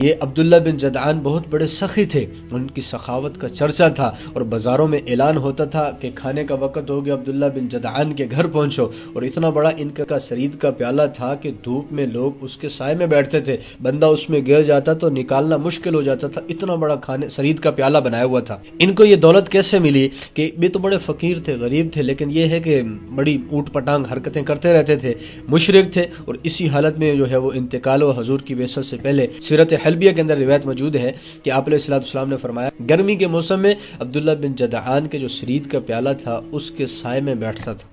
یہ عبداللہ بن جدعان بہت بڑے سخی تھے، ان کی سخاوت کا چرچا تھا، اور بازاروں میں اعلان ہوتا تھا کہ کھانے کا وقت ہو گیا، عبداللہ بن جدعان کے گھر پہنچو، اور اتنا بڑا ان کا سرید کا پیالہ تھا کہ دھوپ میں لوگ اس کے سائے میں بیٹھتے تھے، بندہ اس میں گر جاتا تو نکالنا مشکل ہو جاتا تھا، اتنا بڑا سرید کا پیالہ بنایا ہوا تھا۔ ان کو یہ دولت کیسے ملی کہ یہ تو بڑے فقیر تھے، غریب تھے، لیکن یہ ہے کہ بڑی اوٹ پٹانگ حرکتیں کرتے رہتے تھے، مشرک تھے، اور اسی حالت میں جو ہے وہ انتقال و حضور کی بعثت سے پہلے سیرت حلبیہ کے اندر روایت موجود ہے کہ آپ علیہ الصلوۃ والسلام نے فرمایا گرمی کے موسم میں عبداللہ بن جدعان کے جو سرید کا پیالہ تھا اس کے سائے میں بیٹھتا تھا۔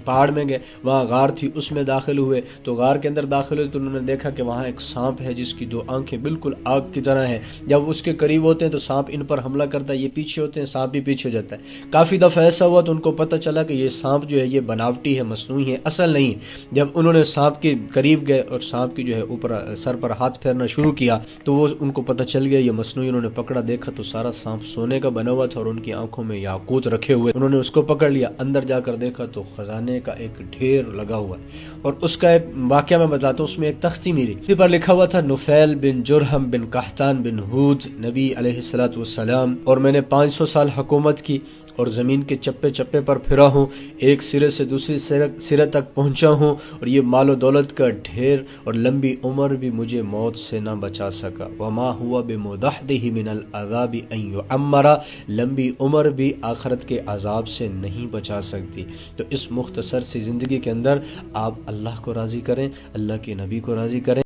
پہاڑ میں گئے، وہاں غار تھی، اس میں داخل ہوئے تو غار کے اندر داخل ہوئے تو انہوں نے دیکھا کہ وہاں ایک سانپ ہے جس کی دو آنکھیں بالکل آگ کی طرح ہیں، جب اس کے قریب ہوتے ہیں تو سانپ ان پر حملہ کرتا ہے، یہ پیچھے ہوتے ہیں، سانپ بھی پیچھے ہو جاتا ہے۔ کافی دفعہ ایسا ہوا تو ان کو پتہ چلا کہ یہ سانپ جو ہے یہ بناوٹی ہے، مصنوعی ہے، اصل نہیں۔ جب انہوں نے سانپ کے قریب گئے اور سانپ کی جو ہے اوپر سر پر ہاتھ پھیرنا شروع کیا تو وہ ان کو پتہ چل گیا یہ مصنوعی۔ انہوں نے پکڑا، دیکھا تو سارا سانپ سونے کا بنا ہوا تھا اور ان کی آنکھوں میں یاقوت رکھے ہوئے۔ انہوں نے اس کو پکڑ لیا، اندر جا کر دیکھا تو خزانے کا ایک ڈھیر لگا ہوا ہے، اور اس کا ایک واقعہ میں بتاتا ہوں۔ اس میں ایک تختی ملی، اس پر لکھا ہوا تھا نفیل بن جرہم بن قحطان بن ہود نبی علیہ الصلوۃ والسلام، اور میں نے 500 سال حکومت کی اور زمین کے چپے چپے پر پھرا ہوں، ایک سرے سے دوسری سرے تک پہنچا ہوں، اور یہ مال و دولت کا ڈھیر اور لمبی عمر بھی مجھے موت سے نہ بچا سکا۔ وما ہوا بمدحدہ من العذاب ان یعمر، لمبی عمر بھی آخرت کے عذاب سے نہیں بچا سکتی۔ تو اس مختصر سی زندگی کے اندر آپ اللہ کو راضی کریں، اللہ کے نبی کو راضی کریں۔